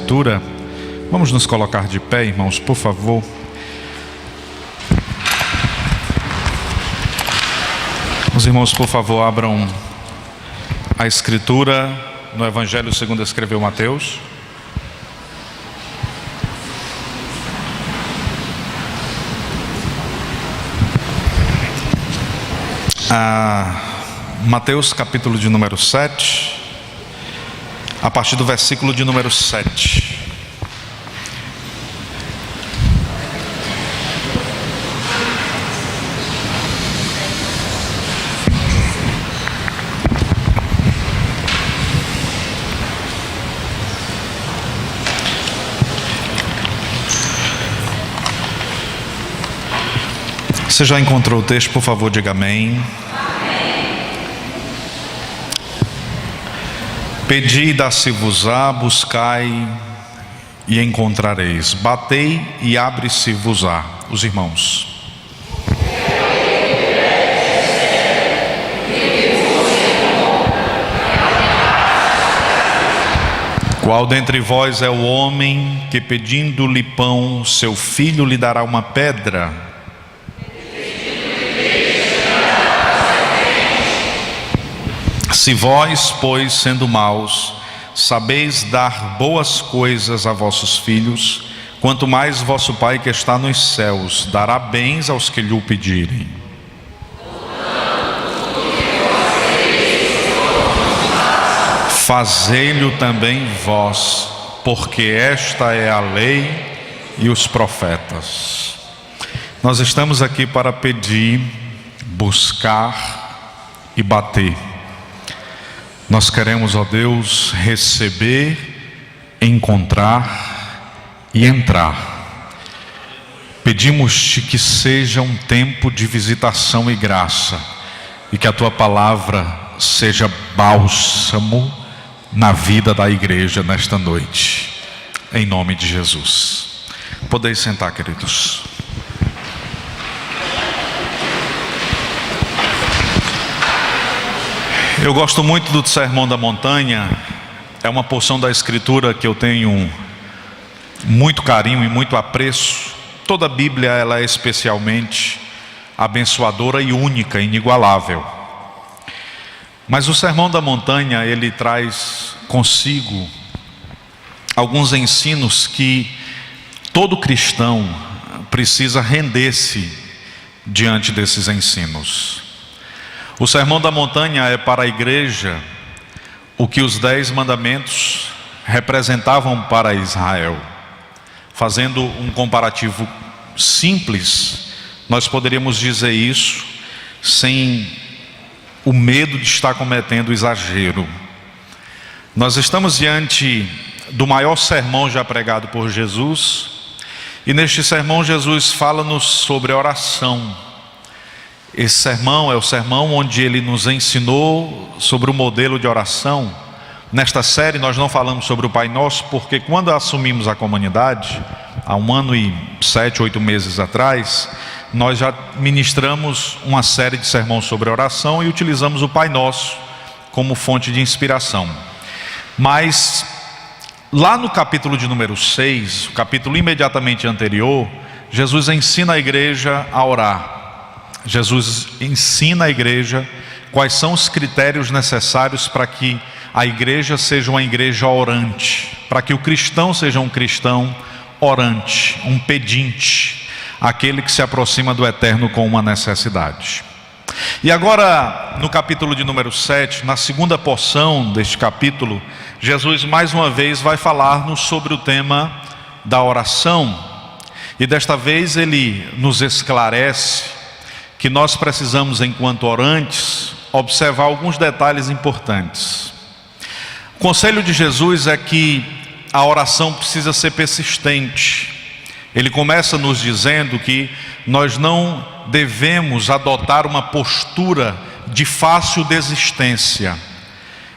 Escritura. Vamos nos colocar de pé, irmãos, por favor. Os irmãos, por favor, abram a Escritura no Evangelho segundo escreveu Mateus. Mateus capítulo de número 7, a partir do versículo de número 7. Você já encontrou o texto? Por favor, diga amém. Pedi e dá-se-vos-á, buscai e encontrareis, batei e abre-se-vos-á. Os irmãos. Qual dentre vós é o homem que, pedindo-lhe pão, seu filho lhe dará uma pedra? Se vós, pois, sendo maus, sabeis dar boas coisas a vossos filhos, quanto mais vosso Pai que está nos céus dará bens aos que lhe o pedirem. Fazei-lhe também vós, porque esta é a lei e os profetas. Nós estamos aqui para pedir, buscar e bater. Nós queremos, ó Deus, receber, encontrar e entrar. Pedimos-te que seja um tempo de visitação e graça, e que a tua palavra seja bálsamo na vida da igreja nesta noite, em nome de Jesus. Podeis sentar, queridos. Eu gosto muito do Sermão da Montanha. É uma porção da Escritura que eu tenho muito carinho e muito apreço. Toda a Bíblia ela é especialmente abençoadora e única, inigualável. Mas o Sermão da Montanha, ele traz consigo alguns ensinos que todo cristão precisa render-se diante desses ensinos. O Sermão da Montanha é para a igreja o que os 10 mandamentos representavam para Israel. Fazendo um comparativo simples, nós poderíamos dizer isso sem o medo de estar cometendo exagero. Nós estamos diante do maior sermão já pregado por Jesus, e neste sermão Jesus fala-nos sobre oração. Esse sermão é o sermão onde ele nos ensinou sobre o modelo de oração. Nesta série nós não falamos sobre o Pai Nosso, porque quando assumimos a comunidade, há 1 ano e 7, 8 meses atrás, nós já ministramos uma série de sermões sobre oração e utilizamos o Pai Nosso como fonte de inspiração. Mas lá no capítulo de número 6, o capítulo imediatamente anterior, Jesus ensina a igreja a orar. Jesus ensina a igreja quais são os critérios necessários para que a igreja seja uma igreja orante, para que o cristão seja um cristão orante, um pedinte, aquele que se aproxima do eterno com uma necessidade. E agora, no capítulo de número 7, na segunda porção deste capítulo, Jesus mais uma vez vai falar-nos sobre o tema da oração. E desta vez ele nos esclarece que nós precisamos, enquanto orantes, observar alguns detalhes importantes. O conselho de Jesus é que a oração precisa ser persistente. Ele começa nos dizendo que nós não devemos adotar uma postura de fácil desistência.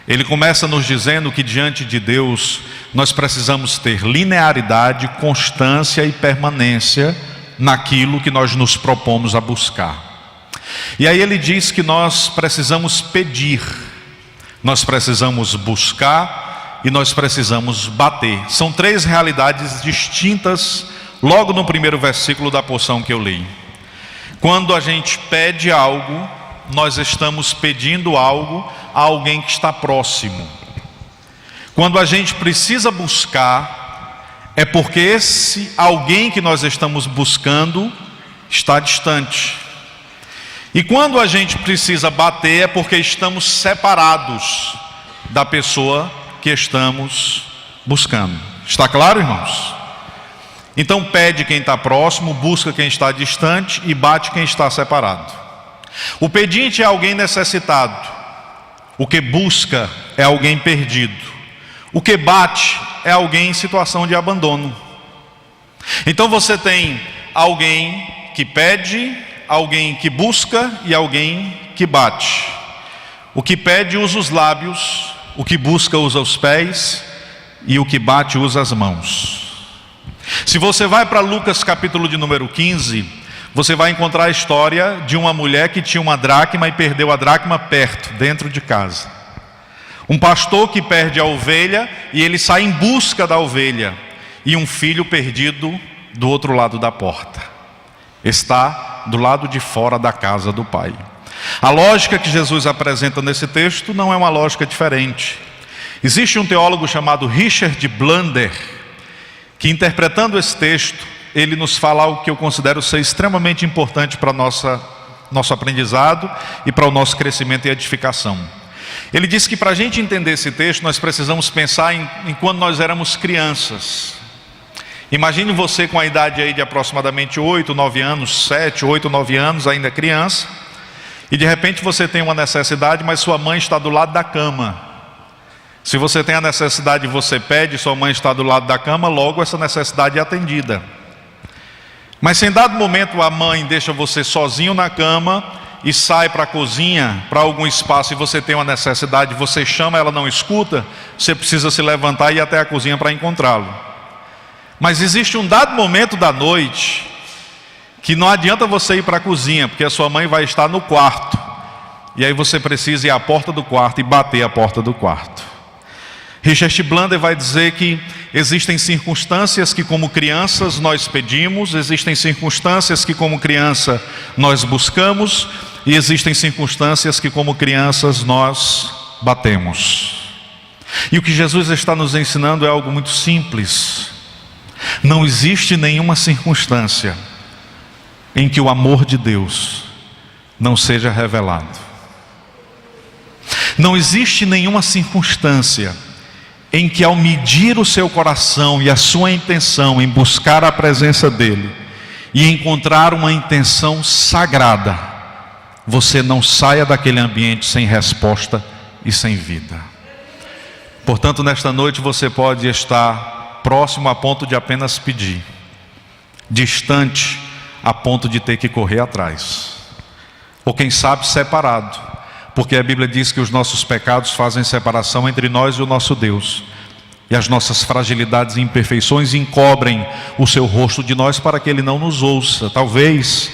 Ele começa nos dizendo que diante de Deus nós precisamos ter linearidade, constância e permanência naquilo que nós nos propomos a buscar. E aí ele diz que nós precisamos pedir, nós precisamos buscar e nós precisamos bater. São três realidades distintas logo no primeiro versículo da porção que eu li. Quando a gente pede algo, nós estamos pedindo algo a alguém que está próximo. Quando a gente precisa buscar, é porque esse alguém que nós estamos buscando está distante. E quando a gente precisa bater, é porque estamos separados da pessoa que estamos buscando. Está claro, irmãos? Então pede quem está próximo, busca quem está distante e bate quem está separado. O pedinte é alguém necessitado. O que busca é alguém perdido. O que bate é alguém em situação de abandono. Então você tem alguém que pede, alguém que busca e alguém que bate. O que pede usa os lábios, o que busca usa os pés e o que bate usa as mãos. Se você vai para Lucas capítulo de número 15, você vai encontrar a história de uma mulher que tinha uma dracma e perdeu a dracma perto, dentro de casa. Um pastor que perde a ovelha e ele sai em busca da ovelha. E um filho perdido do outro lado da porta. Está do lado de fora da casa do pai. A lógica que Jesus apresenta nesse texto não é uma lógica diferente. Existe um teólogo chamado Richard Blander, que interpretando esse texto, ele nos fala algo que eu considero ser extremamente importante para nosso aprendizado e para o nosso crescimento e edificação. Ele disse que para a gente entender esse texto, nós precisamos pensar em quando nós éramos crianças. Imagine você com a idade aí de aproximadamente 8, 9 anos, 7, 8, 9 anos, ainda criança, e de repente você tem uma necessidade, mas sua mãe está do lado da cama. Se você tem a necessidade e você pede, sua mãe está do lado da cama, logo essa necessidade é atendida. Mas se em dado momento a mãe deixa você sozinho na cama e sai para a cozinha, para algum espaço, e você tem uma necessidade, você chama, ela não escuta, você precisa se levantar e ir até a cozinha para encontrá-lo. Mas existe um dado momento da noite que não adianta você ir para a cozinha, porque a sua mãe vai estar no quarto, e aí você precisa ir à porta do quarto e bater a porta do quarto. Richard Blander vai dizer que existem circunstâncias que como crianças nós pedimos, existem circunstâncias que como criança nós buscamos, e existem circunstâncias que como crianças nós batemos. E o que Jesus está nos ensinando é algo muito simples. Não existe nenhuma circunstância em que o amor de Deus não seja revelado. Não existe nenhuma circunstância em que ao medir o seu coração e a sua intenção em buscar a presença dEle e encontrar uma intenção sagrada, você não saia daquele ambiente sem resposta e sem vida. Portanto, nesta noite você pode estar próximo a ponto de apenas pedir, distante a ponto de ter que correr atrás, ou quem sabe separado, porque a Bíblia diz que os nossos pecados fazem separação entre nós e o nosso Deus, e as nossas fragilidades e imperfeições encobrem o seu rosto de nós para que Ele não nos ouça. Talvez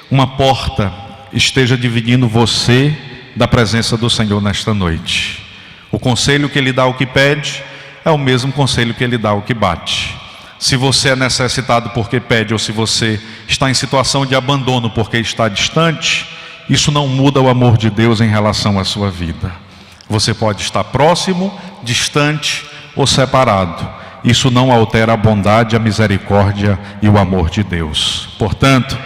uma porta esteja dividindo você da presença do Senhor nesta noite. O conselho que Ele dá ao que pede é o mesmo conselho que Ele dá ao que bate. Se você é necessitado porque pede, ou se você está em situação de abandono porque está distante, isso não muda o amor de Deus em relação à sua vida. Você pode estar próximo, distante ou separado. Isso não altera a bondade, a misericórdia e o amor de Deus. Portanto,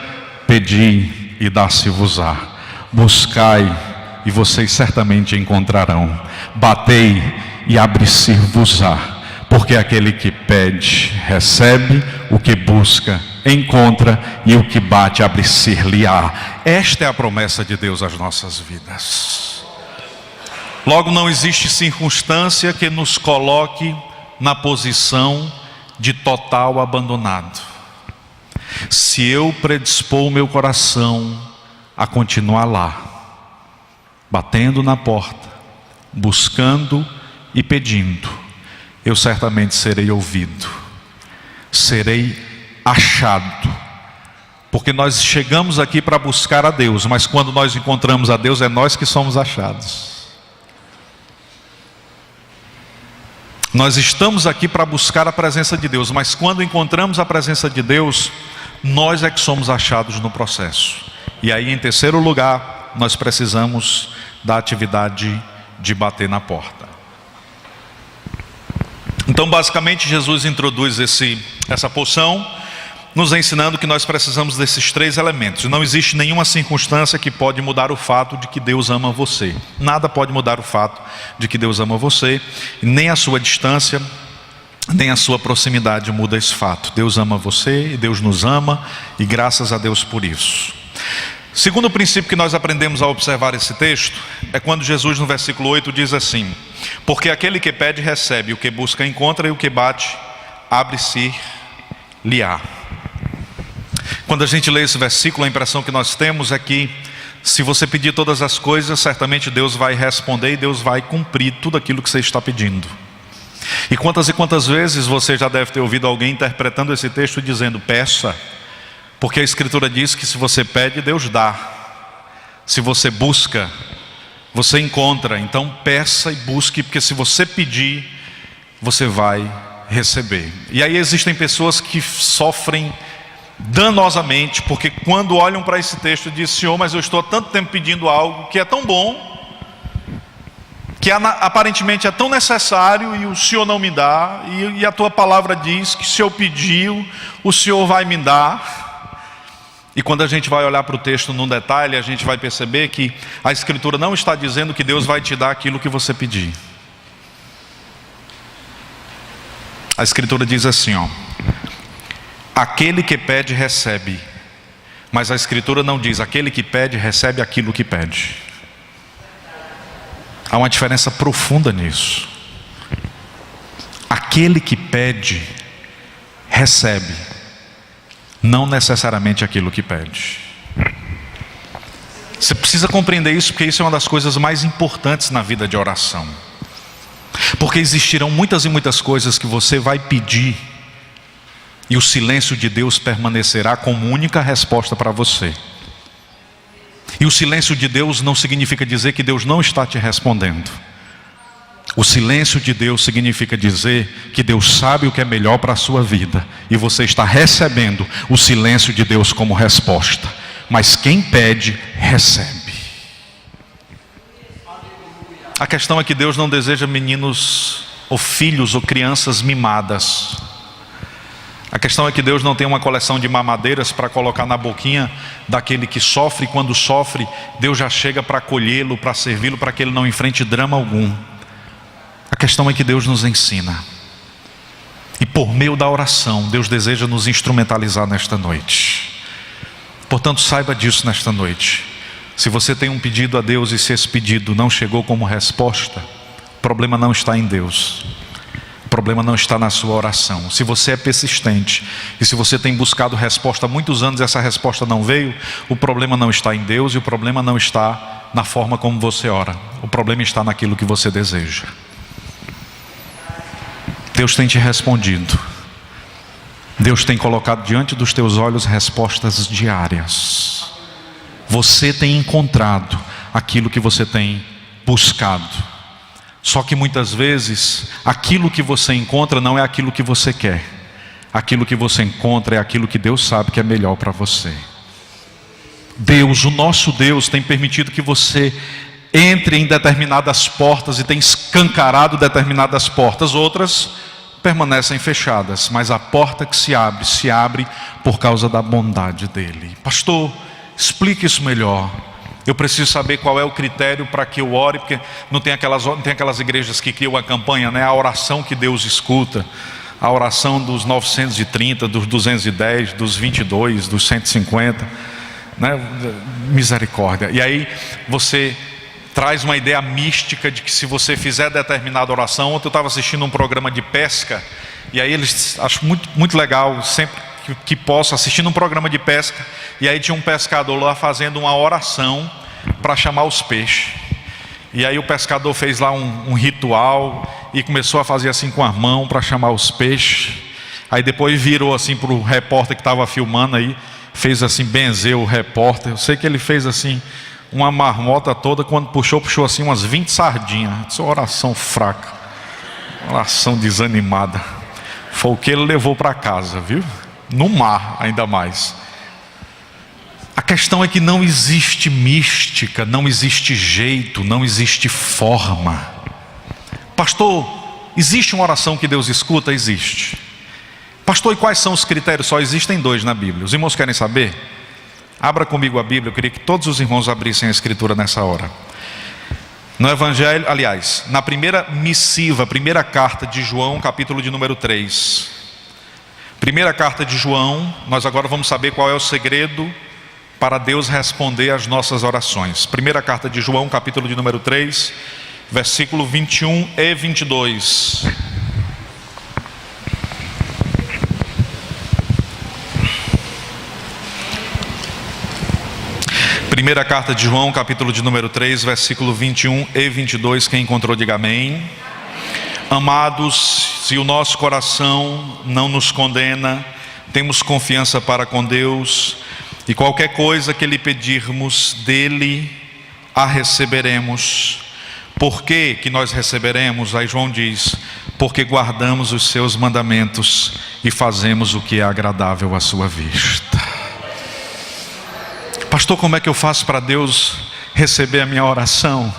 pedi e dá-se-vos-á. Buscai e vocês certamente encontrarão. Batei e abre-se-vos-á. Porque aquele que pede, recebe, o que busca, encontra, e o que bate, abre-se-lhe-á. Esta é a promessa de Deus às nossas vidas. Logo, não existe circunstância que nos coloque na posição de total abandonado. Se eu predispor o meu coração a continuar lá, batendo na porta, buscando e pedindo, eu certamente serei ouvido, serei achado, porque nós chegamos aqui para buscar a Deus, mas quando nós encontramos a Deus, é nós que somos achados. Nós estamos aqui para buscar a presença de Deus, mas quando encontramos a presença de Deus, nós é que somos achados no processo. E aí, em terceiro lugar, nós precisamos da atividade de bater na porta. Então, basicamente, Jesus introduz essa porção, nos ensinando que nós precisamos desses três elementos. Não existe nenhuma circunstância que pode mudar o fato de que Deus ama você. Nada pode mudar o fato de que Deus ama você, nem a sua distância, nem a sua proximidade muda esse fato. Deus ama você e Deus nos ama, e graças a Deus por isso. Segundo princípio que nós aprendemos ao observar esse texto, é quando Jesus no versículo 8 diz assim: porque aquele que pede recebe, o que busca encontra, e o que bate abre-se-lhe-á. Quando a gente lê esse versículo, a impressão que nós temos é que se você pedir todas as coisas, certamente Deus vai responder e Deus vai cumprir tudo aquilo que você está pedindo. E quantas vezes você já deve ter ouvido alguém interpretando esse texto dizendo: peça, porque a Escritura diz que se você pede, Deus dá. Se você busca, você encontra. Então peça e busque, porque se você pedir, você vai receber. E aí existem pessoas que sofrem danosamente, porque quando olham para esse texto dizem: Senhor, mas eu estou há tanto tempo pedindo algo que é tão bom, que aparentemente é tão necessário, e o Senhor não me dá, e a tua palavra diz que se eu pedir, o Senhor vai me dar. E quando a gente vai olhar para o texto num detalhe, a gente vai perceber que a Escritura não está dizendo que Deus vai te dar aquilo que você pedir. A Escritura diz assim, aquele que pede recebe. Mas a Escritura não diz: aquele que pede recebe aquilo que pede. Há uma diferença profunda nisso. Aquele que pede recebe, não necessariamente aquilo que pede. Você precisa compreender isso, porque isso é uma das coisas mais importantes na vida de oração. Porque existirão muitas e muitas coisas que você vai pedir, e o silêncio de Deus permanecerá como única resposta para você. E o silêncio de Deus não significa dizer que Deus não está te respondendo. O silêncio de Deus significa dizer que Deus sabe o que é melhor para a sua vida, e você está recebendo o silêncio de Deus como resposta. Mas quem pede, recebe. A questão é que Deus não deseja meninos ou filhos ou crianças mimadas. A questão é que Deus não tem uma coleção de mamadeiras para colocar na boquinha daquele que sofre, e quando sofre, Deus já chega para acolhê-lo, para servi-lo, para que ele não enfrente drama algum. A questão é que Deus nos ensina. E por meio da oração, Deus deseja nos instrumentalizar nesta noite. Portanto, saiba disso nesta noite. Se você tem um pedido a Deus e se esse pedido não chegou como resposta, o problema não está em Deus. O problema não está na sua oração. Se você é persistente e se você tem buscado resposta há muitos anos e essa resposta não veio, o problema não está em Deus, e o problema não está na forma como você ora. O problema está naquilo que você deseja. Deus tem te respondido. Deus tem colocado diante dos teus olhos respostas diárias. Você tem encontrado aquilo que você tem buscado. Só que muitas vezes, aquilo que você encontra não é aquilo que você quer. Aquilo que você encontra é aquilo que Deus sabe que é melhor para você. Deus, o nosso Deus, tem permitido que você entre em determinadas portas e tem escancarado determinadas portas. Outras permanecem fechadas, mas a porta que se abre por causa da bondade dele. Pastor, explique isso melhor. Eu preciso saber qual é o critério para que eu ore, porque não tem aquelas igrejas que criam a campanha, né? A oração que Deus escuta, a oração dos 930, dos 210, dos 22, dos 150, né? Misericórdia. E aí você traz uma ideia mística de que se você fizer determinada oração. Ontem eu estava assistindo um programa de pesca, e aí eles, acho muito legal, sempre que posso, assistindo um programa de pesca, e aí tinha um pescador lá fazendo uma oração para chamar os peixes. E aí o pescador fez lá um ritual e começou a fazer assim com a mão para chamar os peixes. Aí depois virou assim para o repórter que estava filmando, aí fez assim, benzeu o repórter. Eu sei que ele fez assim uma marmota toda, quando puxou assim umas 20 sardinhas. Isso é uma oração fraca. Oração desanimada. Foi o que ele levou para casa, viu? No mar, ainda mais. A questão é que não existe mística, não existe jeito, não existe forma. Pastor, existe uma oração que Deus escuta? Existe. Pastor, e quais são os critérios? Só existem 2 na Bíblia. Os irmãos querem saber? Abra comigo a Bíblia. Eu queria que todos os irmãos abrissem a Escritura nessa hora. No Evangelho, aliás, na primeira missiva, primeira carta de João, capítulo de número 3. Primeira carta de João, nós agora vamos saber qual é o segredo para Deus responder às nossas orações. Primeira carta de João, capítulo de número 3, versículo 21 e 22. Primeira carta de João, capítulo de número 3, versículo 21 e 22. Quem encontrou, diga amém. Amados, se o nosso coração não nos condena, temos confiança para com Deus, e qualquer coisa que lhe pedirmos dele, a receberemos. Por que nós receberemos? Aí João diz: porque guardamos os seus mandamentos e fazemos o que é agradável à sua vista. Pastor, como é que eu faço para Deus receber a minha oração?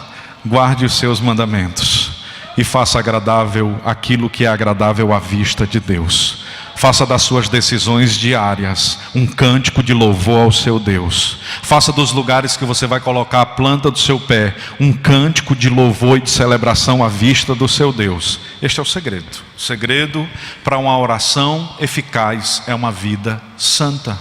Guarde os seus mandamentos e faça agradável aquilo que é agradável à vista de Deus. Faça das suas decisões diárias um cântico de louvor ao seu Deus. Faça dos lugares que você vai colocar a planta do seu pé um cântico de louvor e de celebração à vista do seu Deus. Este é o segredo. O segredo para uma oração eficaz é uma vida santa.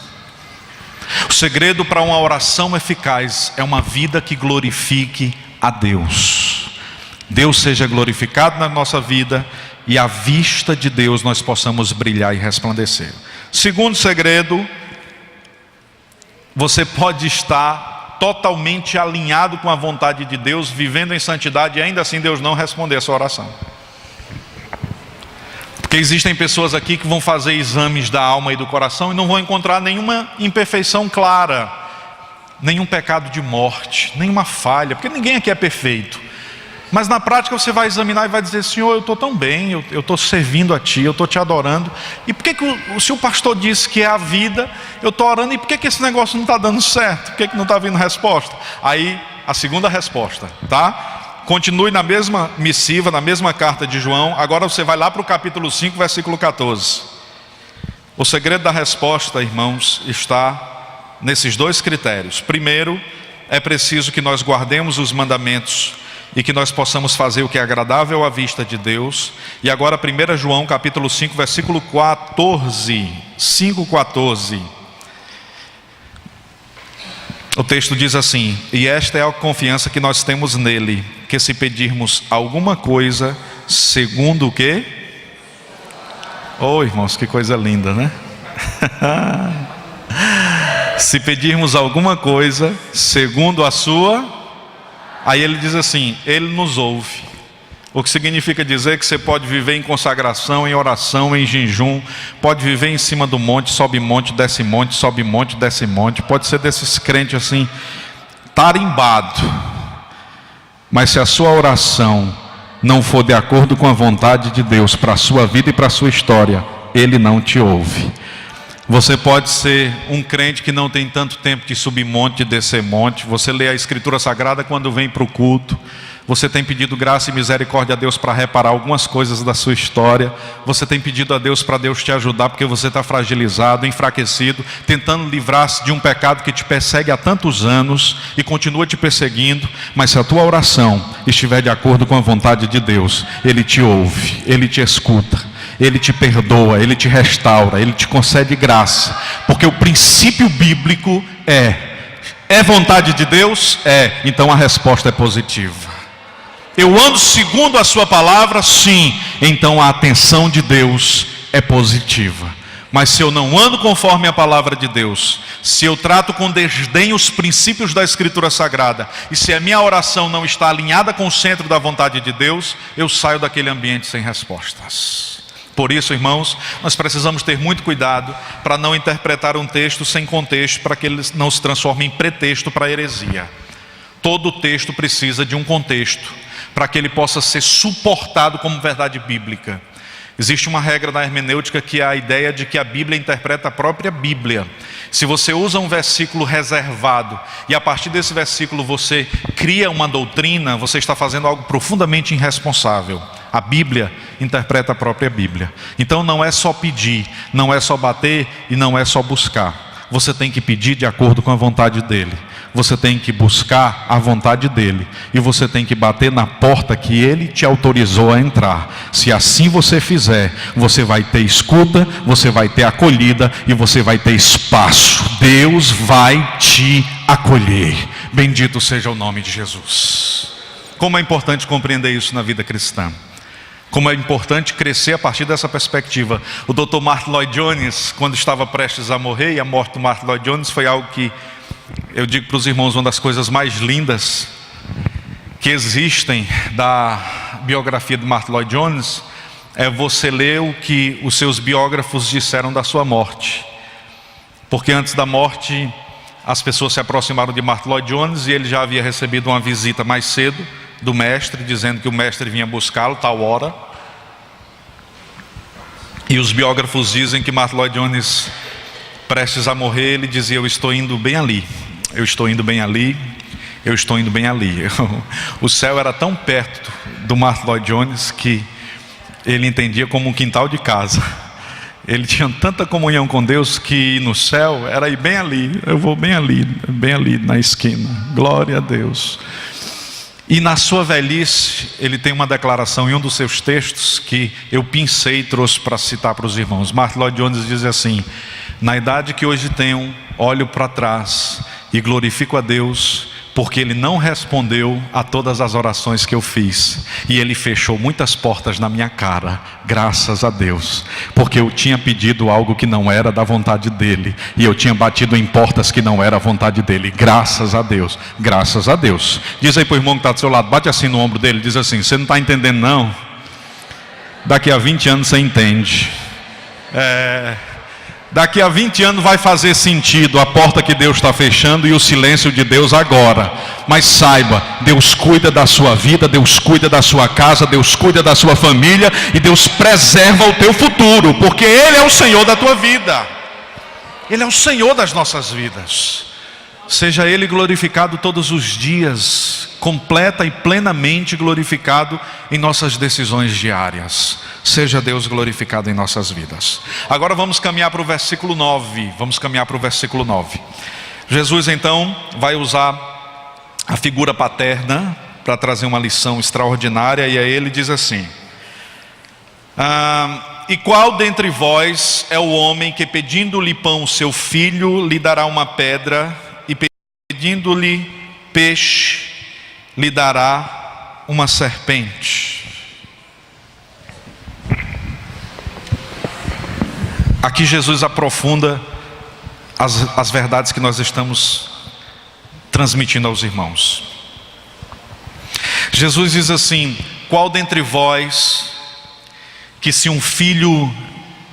O segredo para uma oração eficaz é uma vida que glorifique a Deus. Deus seja glorificado na nossa vida e à vista de Deus nós possamos brilhar e resplandecer. Segundo segredo, você pode estar totalmente alinhado com a vontade de Deus, vivendo em santidade, e ainda assim Deus não responder a sua oração. Porque existem pessoas aqui que vão fazer exames da alma e do coração e não vão encontrar nenhuma imperfeição clara, nenhum pecado de morte, nenhuma falha, porque ninguém aqui é perfeito. Mas na prática você vai examinar e vai dizer: Senhor, eu estou tão bem, eu estou servindo a Ti, eu estou Te adorando. E por que se o pastor disse que é a vida, eu estou orando, e por que esse negócio não está dando certo? Por que não está vindo resposta? Aí a segunda resposta, tá? Continue na mesma missiva, na mesma carta de João. Agora você vai lá para o capítulo 5, versículo 14. O segredo da resposta, irmãos, está nesses 2 critérios. Primeiro, é preciso que nós guardemos os mandamentos e que nós possamos fazer o que é agradável à vista de Deus. E agora 1 João capítulo 5, versículo 14. 5:14. O texto diz assim: e esta é a confiança que nós temos nele, que se pedirmos alguma coisa segundo o quê? Oh, irmãos, que coisa linda, né? Se pedirmos alguma coisa segundo a sua... Aí ele diz assim: ele nos ouve. O que significa dizer que você pode viver em consagração, em oração, em jejum. Pode viver em cima do monte, sobe monte, desce monte, sobe monte, desce monte. Pode ser desses crentes assim, tarimbado. Mas se a sua oração não for de acordo com a vontade de Deus para a sua vida e para a sua história, Ele não te ouve. Você pode ser um crente que não tem tanto tempo de subir monte, de descer monte. Você lê a Escritura Sagrada quando vem para o culto. Você tem pedido graça e misericórdia a Deus para reparar algumas coisas da sua história. Você tem pedido a Deus para Deus te ajudar, porque você está fragilizado, enfraquecido, tentando livrar-se de um pecado que te persegue há tantos anos e continua te perseguindo. Mas se a tua oração estiver de acordo com a vontade de Deus, Ele te ouve, Ele te escuta, Ele te perdoa, Ele te restaura, Ele te concede graça. Porque o princípio bíblico é vontade de Deus? Então a resposta é positiva. Eu ando segundo a sua palavra? Sim. Então a atenção de Deus é positiva. Mas se eu não ando conforme a palavra de Deus, se eu trato com desdém os princípios da Escritura Sagrada, e se a minha oração não está alinhada com o centro da vontade de Deus, eu saio daquele ambiente sem respostas. Por isso, irmãos, nós precisamos ter muito cuidado para não interpretar um texto sem contexto, para que ele não se transforme em pretexto para a heresia. Todo texto precisa de um contexto, para que ele possa ser suportado como verdade bíblica. Existe uma regra na hermenêutica que é a ideia de que a Bíblia interpreta a própria Bíblia. Se você usa um versículo reservado e a partir desse versículo você cria uma doutrina, você está fazendo algo profundamente irresponsável. A Bíblia interpreta a própria Bíblia. Então não é só pedir, não é só bater e não é só buscar. Você tem que pedir de acordo com a vontade dele. Você tem que buscar a vontade dele. E você tem que bater na porta que ele te autorizou a entrar. Se assim você fizer, você vai ter escuta, você vai ter acolhida e você vai ter espaço. Deus vai te acolher. Bendito seja o nome de Jesus. Como é importante compreender isso na vida cristã. Como é importante crescer a partir dessa perspectiva. O Dr. Martyn Lloyd-Jones, quando estava prestes a morrer, e a morte do Martyn Lloyd-Jones foi algo que, eu digo para os irmãos, uma das coisas mais lindas que existem da biografia de Martyn Lloyd-Jones, é você ler o que os seus biógrafos disseram da sua morte. Porque antes da morte, as pessoas se aproximaram de Martyn Lloyd-Jones e ele já havia recebido uma visita mais cedo do mestre, dizendo que o mestre vinha buscá-lo tal hora. E os biógrafos dizem que Martyn Lloyd-Jones, prestes a morrer, ele dizia: eu estou indo bem ali, eu estou indo bem ali, eu estou indo bem ali. O céu era tão perto do Martyn Lloyd-Jones que ele entendia como um quintal de casa. Ele tinha tanta comunhão com Deus que no céu era ir bem ali, eu vou bem ali na esquina. Glória a Deus. E na sua velhice, ele tem uma declaração em um dos seus textos que eu pincei e trouxe para citar para os irmãos. Martyn Lloyd-Jones diz assim: na idade que hoje tenho, olho para trás e glorifico a Deus, porque Ele não respondeu a todas as orações que eu fiz. E Ele fechou muitas portas na minha cara, graças a Deus. Porque eu tinha pedido algo que não era da vontade dEle. E eu tinha batido em portas que não era a vontade dEle. Graças a Deus, graças a Deus. Diz aí para o irmão que está do seu lado, bate assim no ombro dele, diz assim: você não está entendendo não? Daqui a 20 anos você entende. Daqui a 20 anos vai fazer sentido a porta que Deus está fechando e o silêncio de Deus agora. Mas saiba, Deus cuida da sua vida, Deus cuida da sua casa, Deus cuida da sua família e Deus preserva o teu futuro, porque Ele é o Senhor da tua vida. Ele é o Senhor das nossas vidas. Seja Ele glorificado todos os dias, completa e plenamente glorificado em nossas decisões diárias. Seja Deus glorificado em nossas vidas. Agora vamos caminhar para o versículo 9. Jesus então vai usar a figura paterna para trazer uma lição extraordinária. E aí ele diz assim: e qual dentre vós é o homem que, pedindo-lhe pão seu filho, lhe dará uma pedra, e pedindo-lhe peixe, lhe dará uma serpente? Aqui Jesus aprofunda as verdades que nós estamos transmitindo aos irmãos. Jesus diz assim: qual dentre vós que, se um filho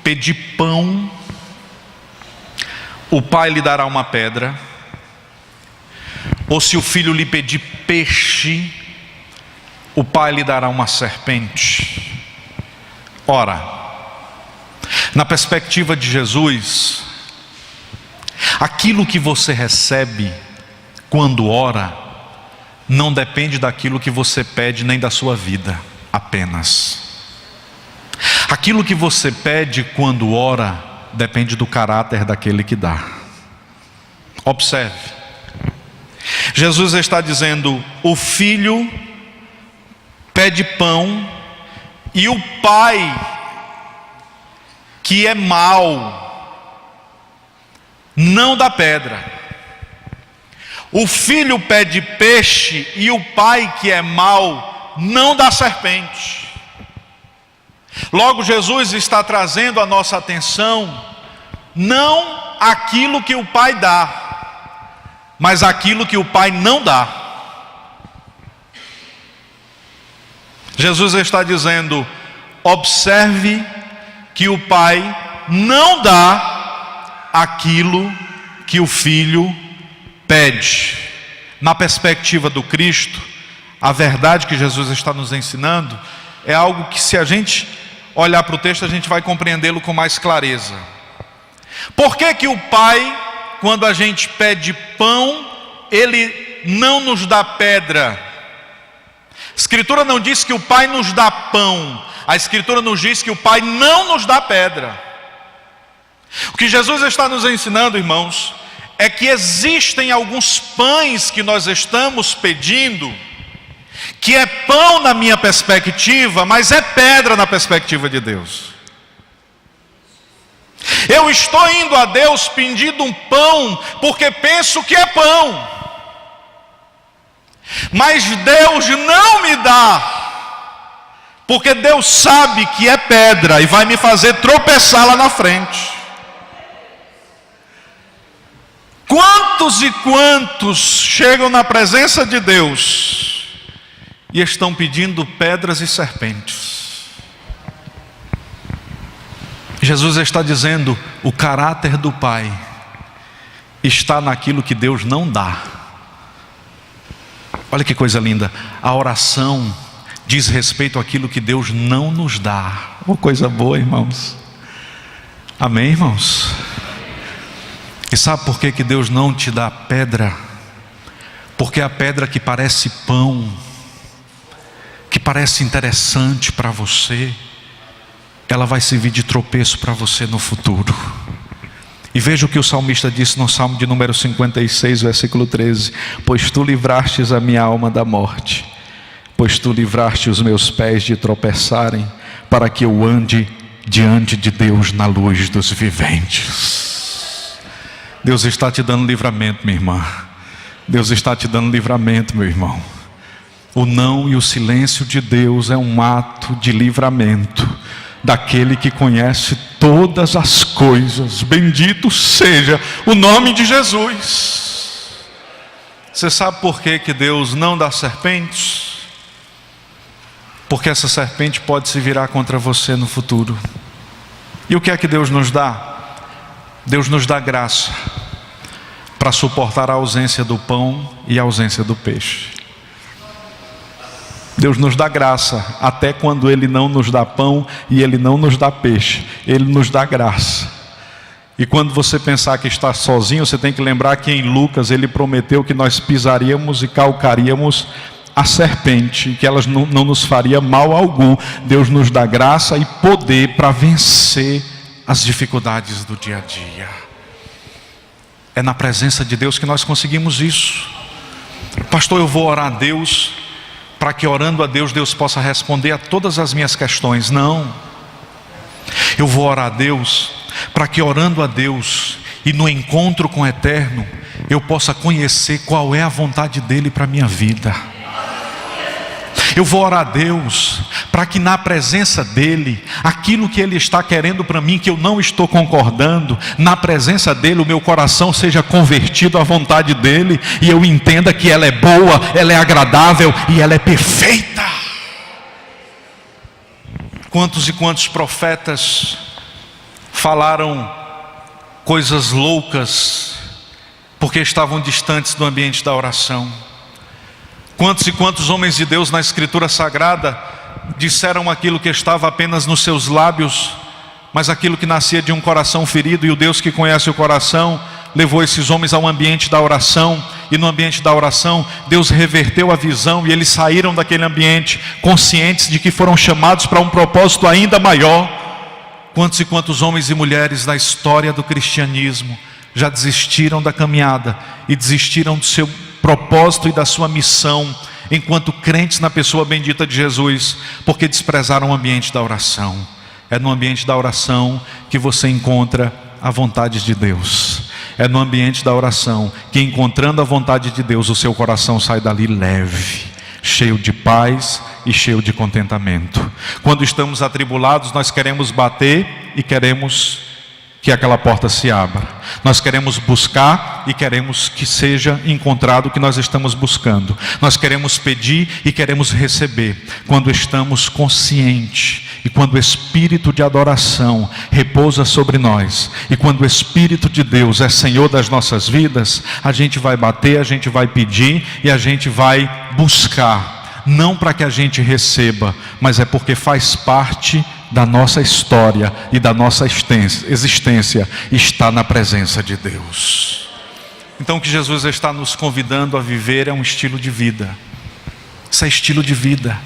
pedir pão, o pai lhe dará uma pedra? Ou se o filho lhe pedir peixe, o pai lhe dará uma serpente? Ora, na perspectiva de Jesus, aquilo que você recebe quando ora não depende daquilo que você pede nem da sua vida apenas. Aquilo que você pede quando ora depende do caráter daquele que dá. Observe, Jesus está dizendo: o filho pede pão e o pai, que é mau, não dá pedra. O filho pede peixe e o pai, que é mau, não dá serpente. Logo, Jesus está trazendo a nossa atenção não aquilo que o pai dá, mas aquilo que o pai não dá. Jesus está dizendo: observe que o pai não dá aquilo que o filho pede. Na perspectiva do Cristo, a verdade que Jesus está nos ensinando, é algo que, se a gente olhar para o texto, a gente vai compreendê-lo com mais clareza. Por que que o Pai, quando a gente pede pão, Ele não nos dá pedra? A Escritura não diz que o Pai nos dá pão, a Escritura nos diz que o Pai não nos dá pedra. O que Jesus está nos ensinando, irmãos, é que existem alguns pães que nós estamos pedindo, que é pão na minha perspectiva, mas é pedra na perspectiva de Deus. Eu estou indo a Deus pedindo um pão, porque penso que é pão, mas Deus não me dá, porque Deus sabe que é pedra e vai me fazer tropeçar lá na frente. Quantos e quantos chegam na presença de Deus e estão pedindo pedras e serpentes? Jesus está dizendo, o caráter do Pai está naquilo que Deus não dá. Olha que coisa linda, a oração diz respeito àquilo que Deus não nos dá. Uma coisa boa, irmãos. Amém, irmãos? E sabe por que Deus não te dá pedra? Porque a pedra que parece pão, que parece interessante para você, ela vai servir de tropeço para você no futuro. E veja o que o salmista disse no Salmo de número 56, versículo 13: pois tu livrastes a minha alma da morte, pois tu livraste os meus pés de tropeçarem, para que eu ande diante de Deus na luz dos viventes. Deus está te dando livramento, minha irmã. Deus está te dando livramento, meu irmão. O não e o silêncio de Deus é um ato de livramento daquele que conhece todas as coisas. Bendito seja o nome de Jesus. Você sabe por que Deus não dá serpentes? Porque essa serpente pode se virar contra você no futuro. E o que é que Deus nos dá? Deus nos dá graça para suportar a ausência do pão e a ausência do peixe. Deus nos dá graça até quando Ele não nos dá pão e Ele não nos dá peixe. Ele nos dá graça. E quando você pensar que está sozinho, você tem que lembrar que em Lucas Ele prometeu que nós pisaríamos e calcaríamos a serpente, que elas não nos faria mal algum. Deus nos dá graça e poder para vencer as dificuldades do dia a dia. É na presença de Deus que nós conseguimos isso. Pastor, eu vou orar a Deus para que orando a Deus, Deus possa responder a todas as minhas questões. Não. Eu vou orar a Deus para que orando a Deus e no encontro com o Eterno, eu possa conhecer qual é a vontade dEle para a minha vida. Eu vou orar a Deus para que na presença dEle, aquilo que Ele está querendo para mim, que eu não estou concordando, na presença dEle o meu coração seja convertido à vontade dEle, e eu entenda que ela é boa, ela é agradável e ela é perfeita. Quantos e quantos profetas falaram coisas loucas porque estavam distantes do ambiente da oração? Quantos e quantos homens de Deus na Escritura Sagrada disseram aquilo que estava apenas nos seus lábios, mas aquilo que nascia de um coração ferido, e o Deus que conhece o coração levou esses homens ao ambiente da oração, e no ambiente da oração Deus reverteu a visão e eles saíram daquele ambiente conscientes de que foram chamados para um propósito ainda maior. Quantos e quantos homens e mulheres da história do cristianismo já desistiram da caminhada e desistiram do seu propósito e da sua missão enquanto crentes na pessoa bendita de Jesus, porque desprezaram o ambiente da oração. É no ambiente da oração que você encontra a vontade de Deus. É no ambiente da oração que, encontrando a vontade de Deus, o seu coração sai dali leve, cheio de paz e cheio de contentamento. Quando estamos atribulados, nós queremos bater e queremos que aquela porta se abra. Nós queremos buscar e queremos que seja encontrado o que nós estamos buscando. Nós queremos pedir e queremos receber. Quando estamos conscientes e quando o Espírito de adoração repousa sobre nós, e quando o Espírito de Deus é Senhor das nossas vidas, a gente vai bater, a gente vai pedir e a gente vai buscar. não para que a gente receba, mas é porque faz parte da nossa história e da nossa existência, está na presença de Deus. Então o que Jesus está nos convidando a viver é um estilo de vida. Isso é estilo de vida.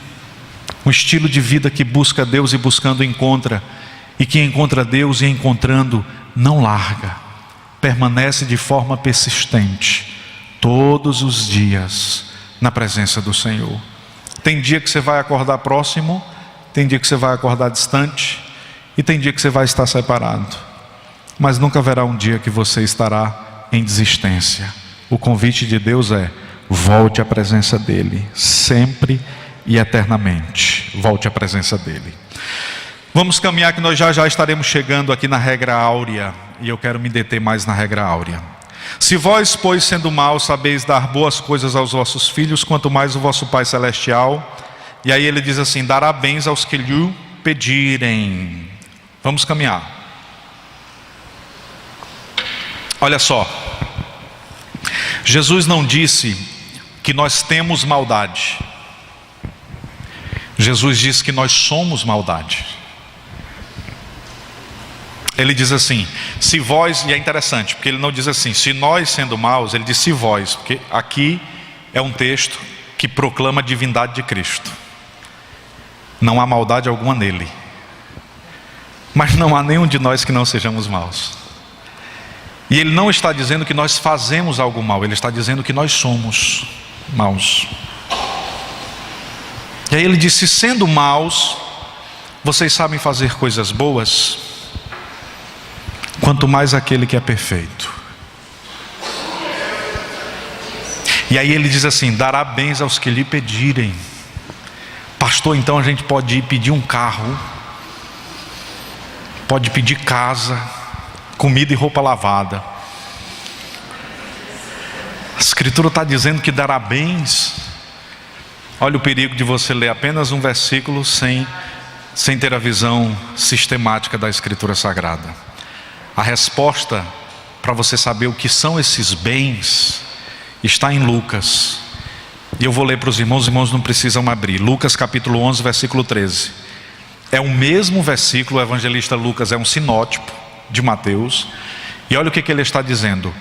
Um estilo de vida que busca Deus e buscando encontra. E que encontra Deus e encontrando não larga. Permanece de forma persistente. Todos os dias na presença do Senhor. Tem dia que você vai acordar próximo. Tem dia que você vai acordar distante. E tem dia que você vai estar separado. Mas nunca haverá um dia que você estará em desistência. O convite de Deus é: volte à presença dEle, sempre e eternamente. Volte à presença dEle. Vamos caminhar, que nós já estaremos chegando aqui na regra áurea. E eu quero me deter mais na regra áurea. Se vós, pois, sendo maus, sabeis dar boas coisas aos vossos filhos, quanto mais o vosso Pai Celestial. E aí ele diz assim: dará bens aos que lhe pedirem. Vamos caminhar. Olha só, Jesus não disse que nós temos maldade. Jesus disse que nós somos maldade. Ele diz assim: se vós, e é interessante, porque ele não diz assim, se nós sendo maus, ele diz se vós, porque aqui é um texto que proclama a divindade de Cristo. Não há maldade alguma nele. Mas não há nenhum de nós que não sejamos maus. E ele não está dizendo que nós fazemos algo mal, ele está dizendo que nós somos maus. E aí ele disse: sendo maus, vocês sabem fazer coisas boas, quanto mais aquele que é perfeito. E aí ele diz assim: dará bens aos que lhe pedirem. Pastor, então a gente pode ir pedir um carro, pode pedir casa, comida e roupa lavada. A Escritura está dizendo que dará bens. Olha o perigo de você ler apenas um versículo sem ter a visão sistemática da Escritura Sagrada. A resposta para você saber o que são esses bens está em Lucas. E eu vou ler para os irmãos não precisam abrir. Lucas capítulo 11, versículo 13. É o mesmo versículo, o evangelista Lucas é um sinótipo de Mateus. E olha o que ele está dizendo.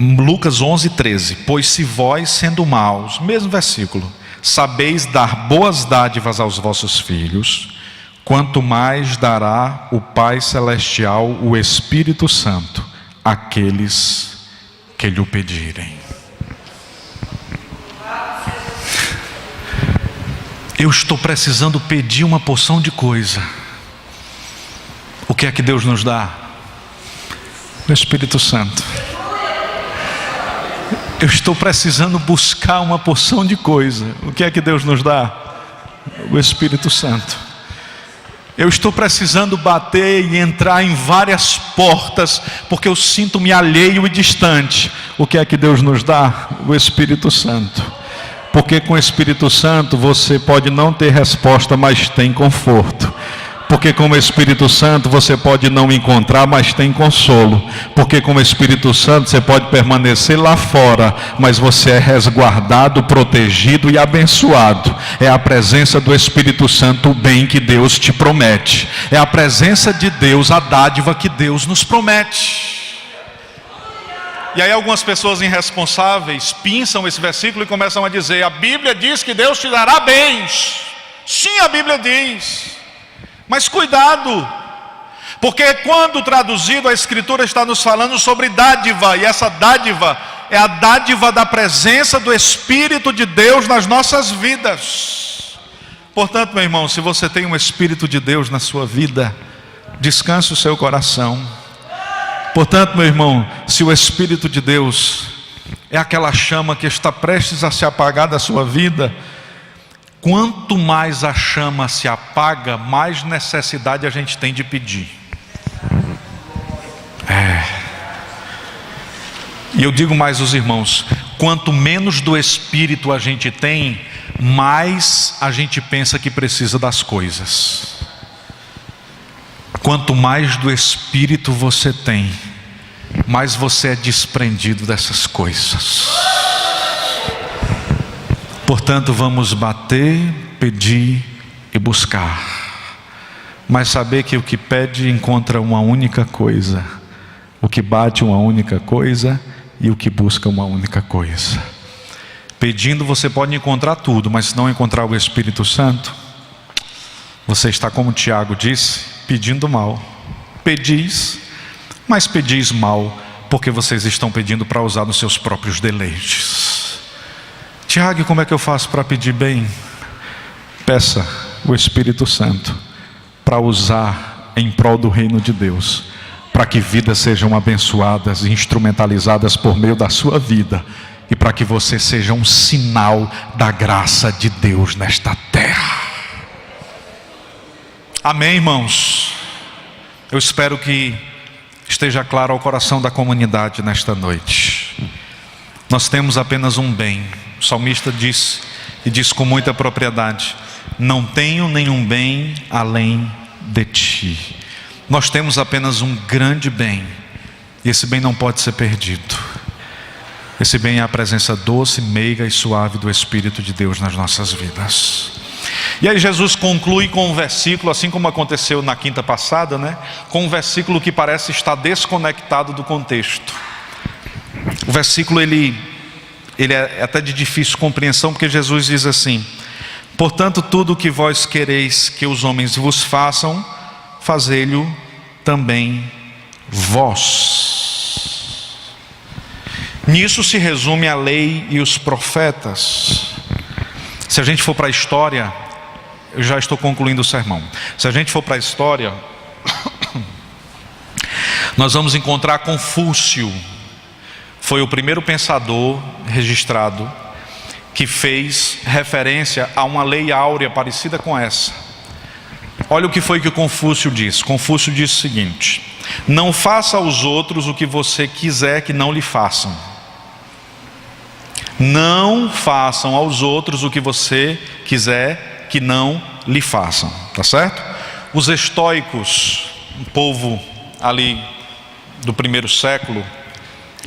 Lucas 11, 13. Pois se vós, sendo maus, mesmo versículo, sabeis dar boas dádivas aos vossos filhos, quanto mais dará o Pai Celestial, o Espírito Santo, àqueles que lhe o pedirem. Eu estou precisando pedir uma porção de coisa. O que é que Deus nos dá? O Espírito Santo. Eu estou precisando buscar uma porção de coisa. O que é que Deus nos dá? O Espírito Santo. Eu estou precisando bater e entrar em várias portas, porque eu sinto-me alheio e distante. O que é que Deus nos dá? O Espírito Santo. Porque com o Espírito Santo você pode não ter resposta, mas tem conforto. Porque com o Espírito Santo você pode não encontrar, mas tem consolo. Porque com o Espírito Santo você pode permanecer lá fora, mas você é resguardado, protegido e abençoado. É a presença do Espírito Santo o bem que Deus te promete. É a presença de Deus a dádiva que Deus nos promete. E aí algumas pessoas irresponsáveis pinçam esse versículo e começam a dizer: a Bíblia diz que Deus te dará bens. Sim, a Bíblia diz. Mas cuidado, porque quando traduzido a Escritura está nos falando sobre dádiva, e essa dádiva é a dádiva da presença do Espírito de Deus nas nossas vidas. Portanto, meu irmão, se você tem um Espírito de Deus na sua vida, descanse o seu coração. Portanto, meu irmão, se o Espírito de Deus é aquela chama que está prestes a se apagar da sua vida, quanto mais a chama se apaga, mais necessidade a gente tem de pedir. E eu digo mais aos irmãos: quanto menos do Espírito a gente tem, mais a gente pensa que precisa das coisas. Quanto mais do Espírito você tem, mais você é desprendido dessas coisas. Portanto, vamos bater, pedir e buscar. Mas saber que o que pede encontra uma única coisa, o que bate uma única coisa e o que busca uma única coisa. Pedindo você pode encontrar tudo, mas se não encontrar o Espírito Santo, você está, como Tiago disse, pedindo mal. Pedis, mas pedis mal, porque vocês estão pedindo para usar nos seus próprios deleites. Tiago, como é que eu faço para pedir bem? Peça o Espírito Santo para usar em prol do reino de Deus, para que vidas sejam abençoadas e instrumentalizadas por meio da sua vida, e para que você seja um sinal da graça de Deus nesta terra. Amém, irmãos? Eu espero que esteja claro ao coração da comunidade nesta noite. Nós temos apenas um bem. O salmista disse, e diz com muita propriedade: não tenho nenhum bem além de ti. Nós temos apenas um grande bem, e esse bem não pode ser perdido. Esse bem é a presença doce, meiga e suave do Espírito de Deus nas nossas vidas. E aí Jesus conclui com um versículo, assim como aconteceu na quinta passada, com um versículo que parece estar desconectado do contexto. O versículo ele é até de difícil compreensão, porque Jesus diz assim: portanto, tudo o que vós quereis que os homens vos façam, fazei-lo também vós. Nisso se resume a lei e os profetas. Se a gente for para a história, eu já estou concluindo o sermão. Se a gente for para a história, nós vamos encontrar Confúcio. Foi o primeiro pensador registrado que fez referência a uma lei áurea parecida com essa. Olha o que foi que o Confúcio disse. Confúcio disse o seguinte: não faça aos outros o que você quiser que não lhe façam. Não façam aos outros o que você quiser que não lhe façam. Tá certo? Os estoicos, um povo ali do primeiro século,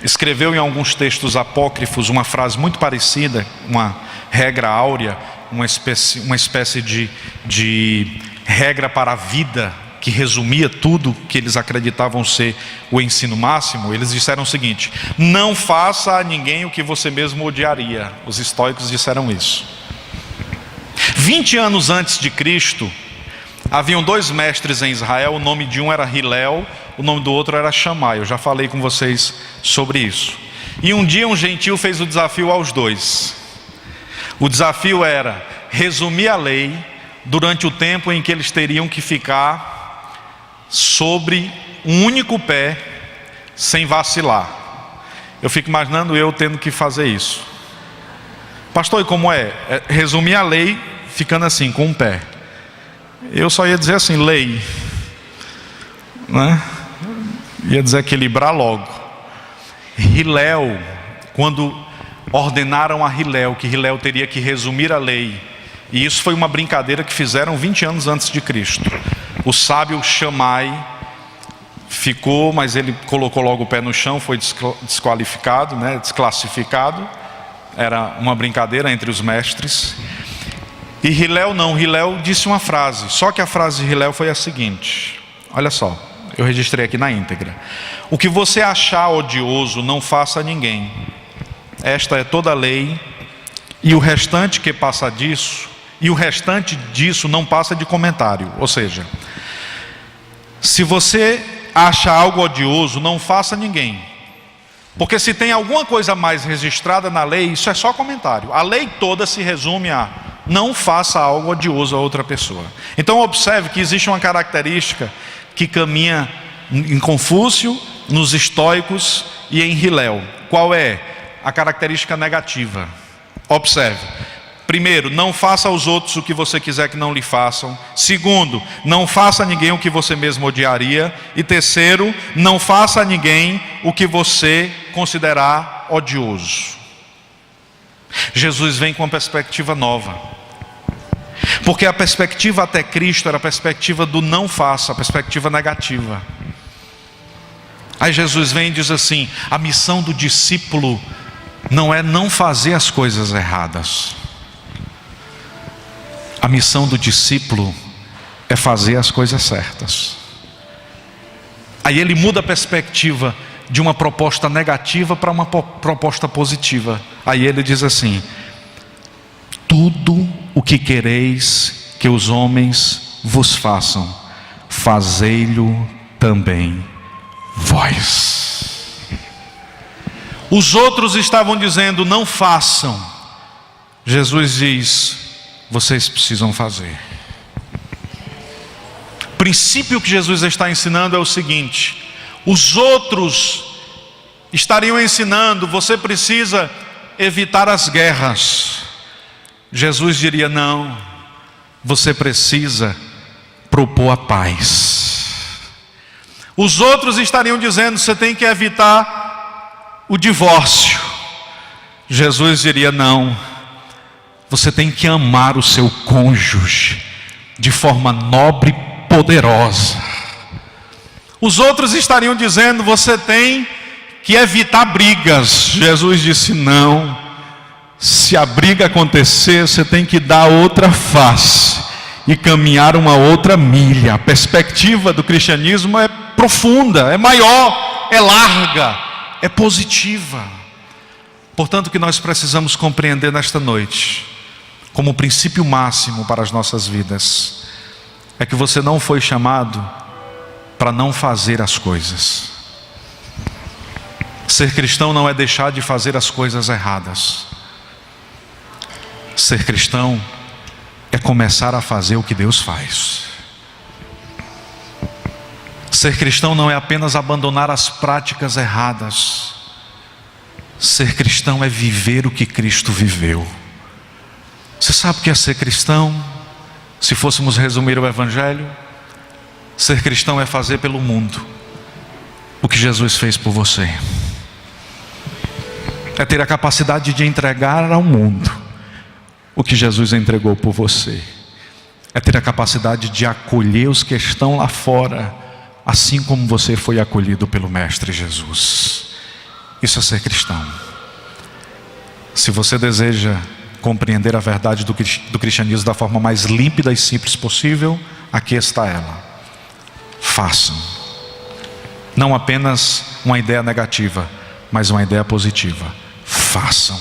escreveu em alguns textos apócrifos uma frase muito parecida, uma regra áurea, uma espécie de regra para a vida, que resumia tudo que eles acreditavam ser o ensino máximo. Eles disseram o seguinte: não faça a ninguém o que você mesmo odiaria. Os estoicos disseram isso. 20 anos antes de Cristo, haviam dois mestres em Israel. O nome de um era Hilel, o nome do outro era Shammai. Eu já falei com vocês sobre isso. E um dia um gentil fez o desafio aos dois. O desafio era resumir a lei durante o tempo em que eles teriam que ficar sobre um único pé, sem vacilar. Eu fico imaginando eu tendo que fazer isso. Pastor, e como é? Resumir a lei ficando assim, com um pé. Eu só ia dizer assim, lei, ia desequilibrar logo. Hilel, quando ordenaram a Hilel que Hilel teria que resumir a lei, e isso foi uma brincadeira que fizeram 20 anos antes de Cristo. O sábio Shammai ficou, mas ele colocou logo o pé no chão, foi desqualificado, desclassificado. Era uma brincadeira entre os mestres. E Hilel não, Hilel disse uma frase, só que a frase de Hilel foi a seguinte: olha só, eu registrei aqui na íntegra: o que você achar odioso, não faça a ninguém. Esta é toda a lei, e o restante que passa disso, e o restante disso não passa de comentário. Ou seja, se você acha algo odioso, não faça a ninguém, porque se tem alguma coisa mais registrada na lei, isso é só comentário. A lei toda se resume a: não faça algo odioso a outra pessoa. Então observe que existe uma característica que caminha em Confúcio, nos estoicos e em Hilel. Qual é? A característica negativa. Observe: primeiro, não faça aos outros o que você quiser que não lhe façam. Segundo, não faça a ninguém o que você mesmo odiaria. E terceiro, não faça a ninguém o que você considerar odioso. Jesus vem com uma perspectiva nova, porque a perspectiva até Cristo era a perspectiva do não faça, a perspectiva negativa. Aí Jesus vem e diz assim: a missão do discípulo não é não fazer as coisas erradas. A missão do discípulo é fazer as coisas certas. Aí ele muda a perspectiva de uma proposta negativa para uma proposta positiva. Aí ele diz assim: tudo o que quereis que os homens vos façam, fazei-lo também vós. Os outros estavam dizendo: não façam. Jesus diz: vocês precisam fazer. O princípio que Jesus está ensinando é o seguinte: os outros estariam ensinando, você precisa evitar as guerras. Jesus diria: não, você precisa propor a paz. Os outros estariam dizendo: você tem que evitar o divórcio. Jesus diria: não, você tem que amar o seu cônjuge de forma nobre e poderosa. Os outros estariam dizendo: você tem que evitar brigas. Jesus disse: não, se a briga acontecer, você tem que dar outra face e caminhar uma outra milha. A perspectiva do cristianismo é profunda, é maior, é larga, é positiva. Portanto, o que nós precisamos compreender nesta noite, como princípio máximo para as nossas vidas, é que você não foi chamado para não fazer as coisas. Ser cristão não é deixar de fazer as coisas erradas. Ser cristão é começar a fazer o que Deus faz. Ser cristão não é apenas abandonar as práticas erradas. Ser cristão é viver o que Cristo viveu. Você sabe o que é ser cristão? Se fôssemos resumir o Evangelho, ser cristão é fazer pelo mundo o que Jesus fez por você. É ter a capacidade de entregar ao mundo o que Jesus entregou por você. É ter a capacidade de acolher os que estão lá fora, assim como você foi acolhido pelo Mestre Jesus. Isso é ser cristão. Se você deseja compreender a verdade do cristianismo da forma mais límpida e simples possível, aqui está ela: façam. Não apenas uma ideia negativa, mas uma ideia positiva. Façam.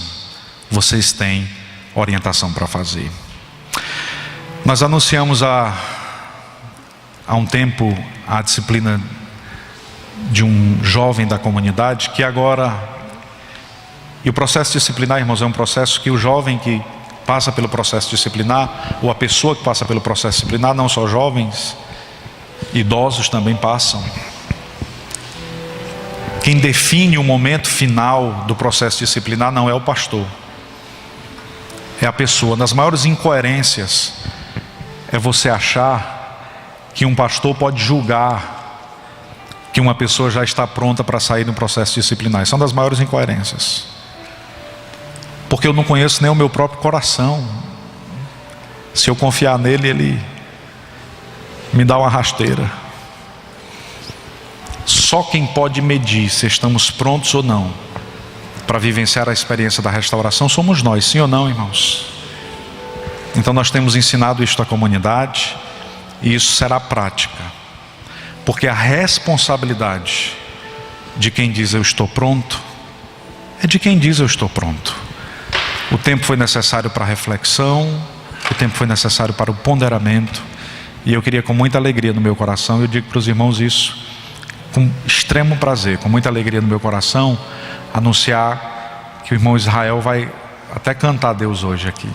Vocês têm orientação para fazer. Nós anunciamos há um tempo a disciplina de um jovem da comunidade que agora... E o processo disciplinar, irmãos, é um processo que o jovem que passa pelo processo disciplinar, ou a pessoa que passa pelo processo disciplinar, não só jovens, idosos também passam. Quem define o momento final do processo disciplinar não é o pastor, é a pessoa. Nas maiores incoerências é você achar que um pastor pode julgar que uma pessoa já está pronta para sair do processo disciplinar. São das maiores incoerências, porque eu não conheço nem o meu próprio coração. Se eu confiar nele, ele me dá uma rasteira. Só quem pode medir se estamos prontos ou não para vivenciar a experiência da restauração somos nós, sim ou não, irmãos? Então nós temos ensinado isto à comunidade, e isso será prática, porque a responsabilidade de quem diz eu estou pronto é de quem diz eu estou pronto. O tempo foi necessário para a reflexão, o tempo foi necessário para o ponderamento, e eu queria, com muita alegria no meu coração, eu digo para os irmãos isso com extremo prazer, com muita alegria no meu coração, anunciar que o irmão Israel vai até cantar a Deus hoje aqui.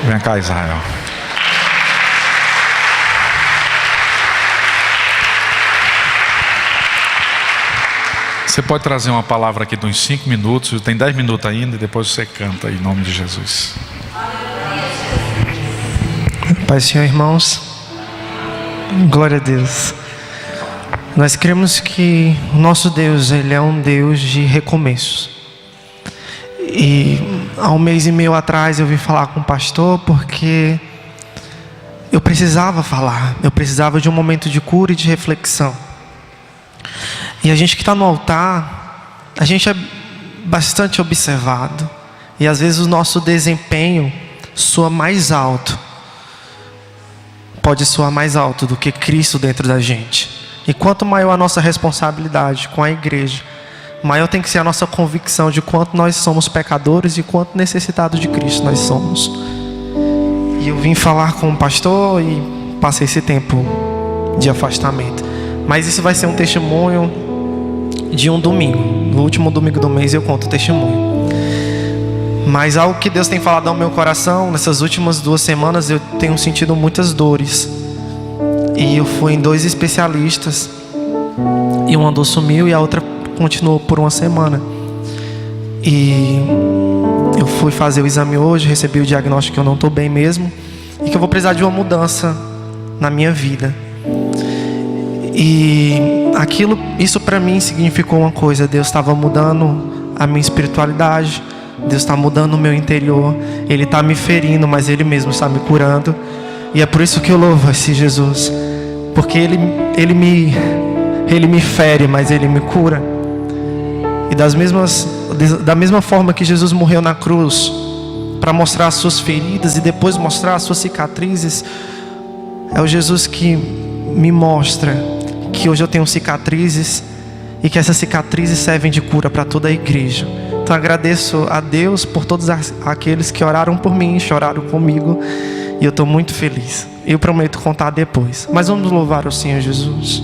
Vem cá, Israel. Você pode trazer uma palavra aqui de uns 5 minutos, tem 10 minutos ainda, e depois você canta em nome de Jesus. Pai, Senhor, irmãos, glória a Deus. Nós cremos que o nosso Deus, Ele é um Deus de recomeços. E há 1 mês e meio atrás eu vim falar com o pastor porque eu precisava falar. Eu precisava de um momento de cura e de reflexão. E a gente que está no altar, a gente é bastante observado. E às vezes o nosso desempenho soa mais alto, pode soar mais alto do que Cristo dentro da gente. E quanto maior a nossa responsabilidade com a igreja, maior tem que ser a nossa convicção de quanto nós somos pecadores e quanto necessitados de Cristo nós somos. E eu vim falar com o pastor e passei esse tempo de afastamento. Mas isso vai ser um testemunho de um domingo. No último domingo do mês eu conto o testemunho. Mas algo que Deus tem falado ao meu coração, nessas últimas 2 semanas eu tenho sentido muitas dores. E eu fui em 2 especialistas. E uma dor sumiu e a outra continuou por 1 semana. E eu fui fazer o exame hoje, recebi o diagnóstico que eu não estou bem mesmo. E que eu vou precisar de uma mudança na minha vida. E isso para mim significou uma coisa: Deus estava mudando a minha espiritualidade, Deus está mudando o meu interior. Ele está me ferindo, mas Ele mesmo está me curando. E é por isso que eu louvo esse Jesus, porque Ele me fere, mas Ele me cura. E da mesma forma que Jesus morreu na cruz para mostrar as suas feridas e depois mostrar as suas cicatrizes, é o Jesus que me mostra que hoje eu tenho cicatrizes e que essas cicatrizes servem de cura para toda a igreja. Então agradeço a Deus por todos aqueles que oraram por mim, choraram comigo, e eu estou muito feliz. Eu prometo contar depois, mas vamos louvar o Senhor Jesus.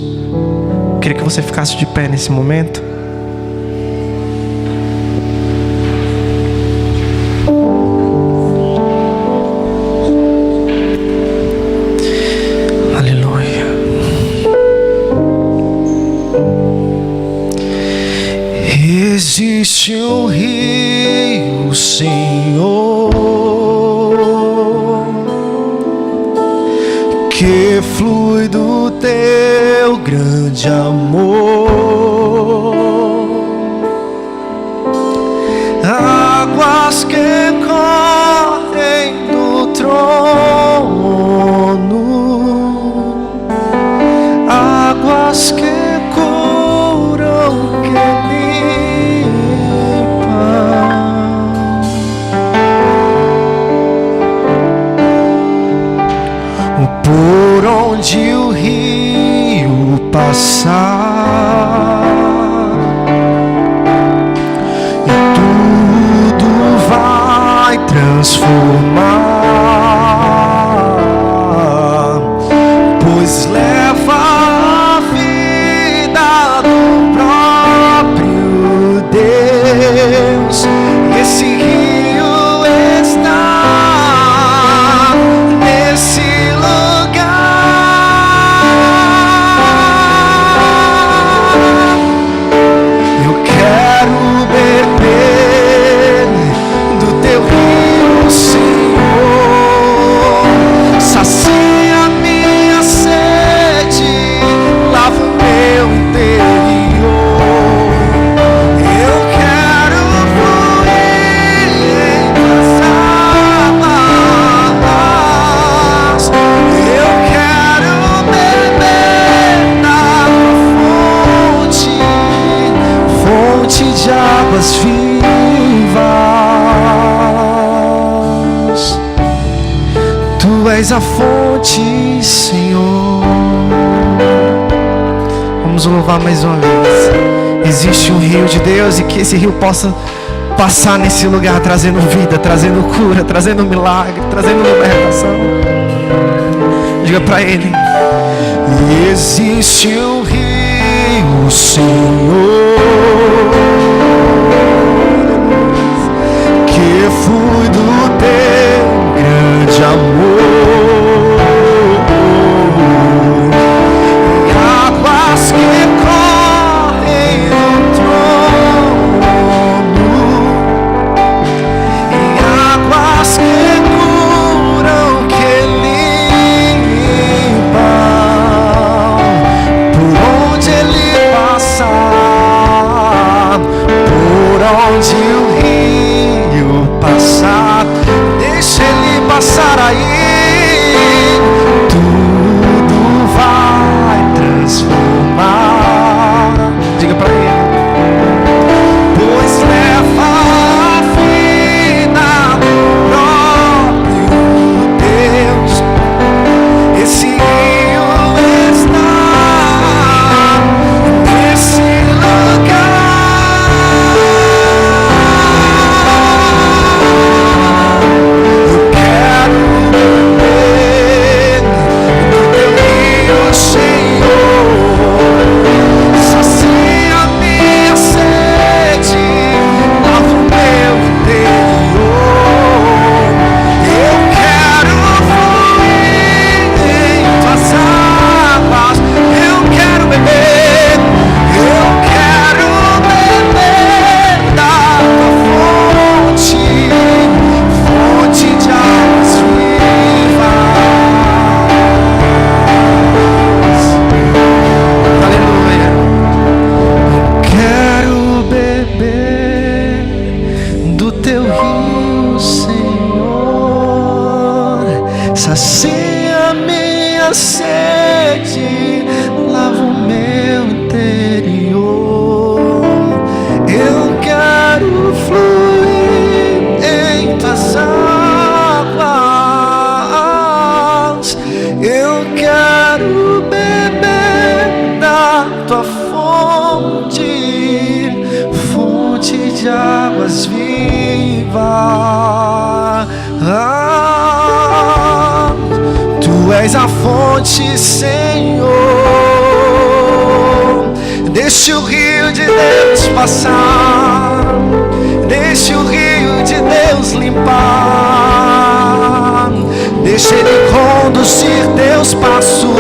Eu queria que você ficasse de pé nesse momento. Existe um rio, Senhor, que flui do teu grande amor. Águas que correm do trono, águas que curam, que por onde o rio passar, e tudo vai transformar, pois leva a vida do próprio Deus. Esse rio está nesse de águas vivas. Tu és a fonte, Senhor. Vamos louvar mais uma vez. Existe um rio de Deus, e que esse rio possa passar nesse lugar, trazendo vida, trazendo cura, trazendo milagre, trazendo libertação. Diga para Ele: existe um rio, Senhor, que flui do teu grande amor. E águas que correm no trono, e águas que curam, que limpam, por onde Ele passar, por onde o rio passar, deixa Ele passar aí. a minha sede, lava o meu interior. Eu quero fluir em tuas águas. Eu quero beber da tua fonte, fonte de águas vivas. Tu és a fonte, Senhor. Deixa o rio de Deus passar, deixa o rio de Deus limpar, deixa ele conduzir teus passos.